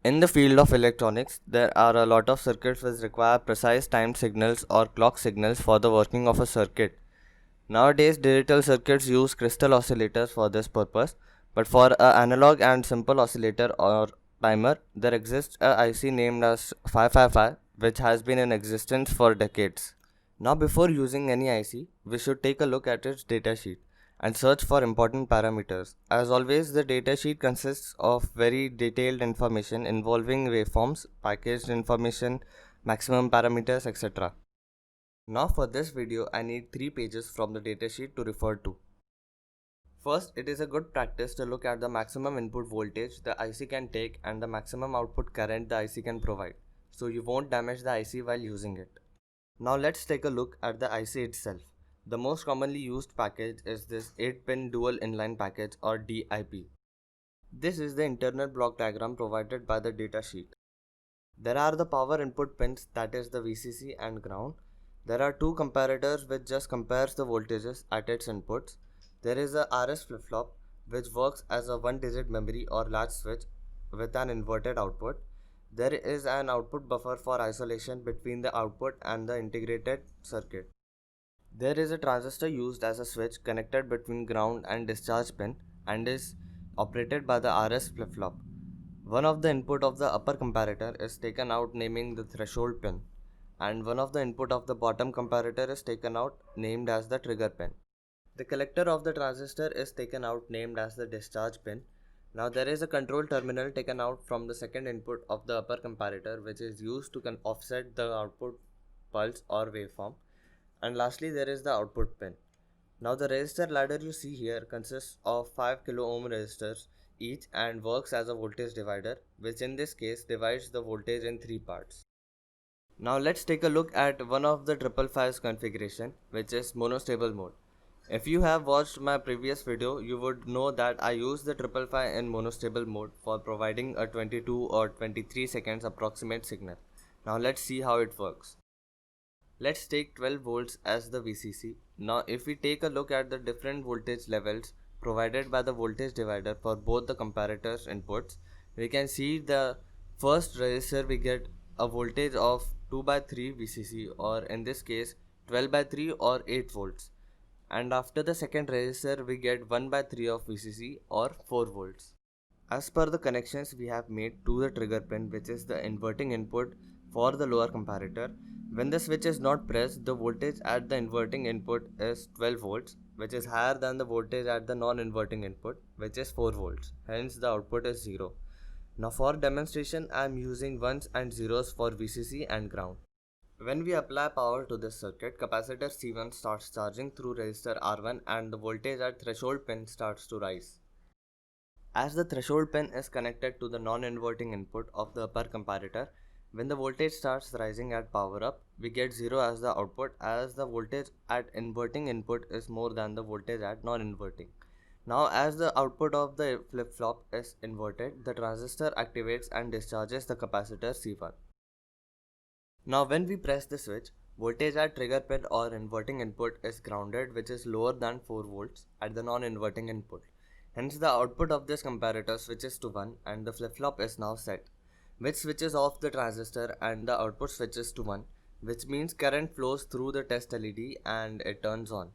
In the field of electronics, there are a lot of circuits which require precise timed signals or clock signals for the working of a circuit. Nowadays, digital circuits use crystal oscillators for this purpose, but for an analog and simple oscillator or timer, there exists a IC named as 555 which has been in existence for decades. Now, before using any IC, we should take a look at its datasheet and search for important parameters. As always, the datasheet consists of very detailed information involving waveforms, packaged information, maximum parameters, etc. Now for this video, I need 3 pages from the datasheet to refer to. First, it is a good practice to look at the maximum input voltage the IC can take and the maximum output current the IC can provide, so you won't damage the IC while using it. Now let's take a look at the IC itself. The most commonly used package is this 8-pin dual inline package or DIP. This is the internal block diagram provided by the datasheet. There are the power input pins, that is the VCC and ground. There are two comparators which just compares the voltages at its inputs. There is a RS flip-flop which works as a one-digit memory or latch switch with an inverted output. There is an output buffer for isolation between the output and the integrated circuit. There is a transistor used as a switch connected between ground and discharge pin and is operated by the RS flip-flop. One of the input of the upper comparator is taken out naming the threshold pin, and one of the input of the bottom comparator is taken out named as the trigger pin. The collector of the transistor is taken out named as the discharge pin. Now there is a control terminal taken out from the second input of the upper comparator which is used to offset the output pulse or waveform. And lastly there is the output pin. Now the resistor ladder you see here consists of 5 kilo ohm resistors each and works as a voltage divider, which in this case divides the voltage in 3 parts. Now let's take a look at one of the 555's configuration, which is monostable mode. If you have watched my previous video, you would know that I use the 555 in monostable mode for providing a 22 or 23 seconds approximate signal. Now let's see how it works. Let's take 12 volts as the VCC. Now if we take a look at the different voltage levels provided by the voltage divider for both the comparators inputs, we can see the first resistor we get a voltage of 2 by 3 VCC, or in this case 12 by 3 or 8 volts, and after the second resistor we get 1 by 3 of VCC or 4 volts. As per the connections we have made to the trigger pin, which is the inverting input for the lower comparator, when the switch is not pressed, the voltage at the inverting input is 12 volts, which is higher than the voltage at the non-inverting input, which is 4 volts. Hence the output is 0. Now for demonstration, I am using ones and zeros for VCC and ground. When we apply power to this circuit, capacitor C1 starts charging through resistor R1 and the voltage at threshold pin starts to rise. As the threshold pin is connected to the non-inverting input of the upper comparator, when the voltage starts rising at power up, we get 0 as the output, as the voltage at inverting input is more than the voltage at non-inverting. Now as the output of the flip-flop is inverted, the transistor activates and discharges the capacitor C1. Now when we press the switch, voltage at trigger pin or inverting input is grounded, which is lower than 4 volts at the non-inverting input. Hence the output of this comparator switches to 1 and the flip-flop is now set, which switches off the transistor and the output switches to 1, which means current flows through the test LED and it turns on.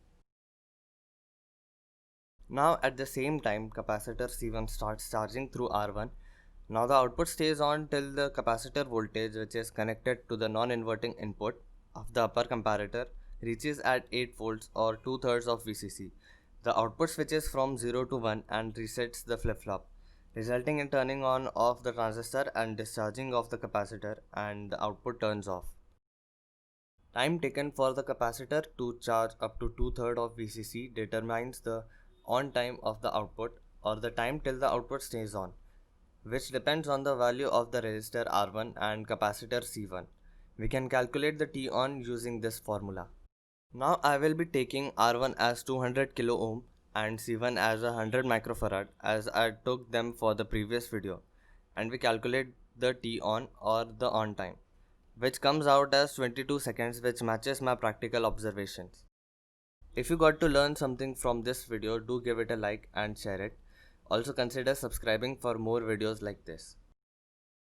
Now at the same time, capacitor C1 starts charging through R1. Now the output stays on till the capacitor voltage, which is connected to the non-inverting input of the upper comparator, reaches at 8 volts or 2/3 of VCC. The output switches from 0 to 1 and resets the flip-flop, resulting in turning on of the transistor and discharging of the capacitor, and the output turns off. Time taken for the capacitor to charge up to 2/3 of VCC determines the on time of the output, or the time till the output stays on, which depends on the value of the resistor R1 and capacitor C1. We can calculate the T on using this formula. Now I will be taking R1 as 200 kilo ohm and C1 as 100 microfarad, as I took them for the previous video, and we calculate the T on or the on time, which comes out as 22 seconds, which matches my practical observations. If you got to learn something from this video, do give it a like and share it. Also consider subscribing for more videos like this.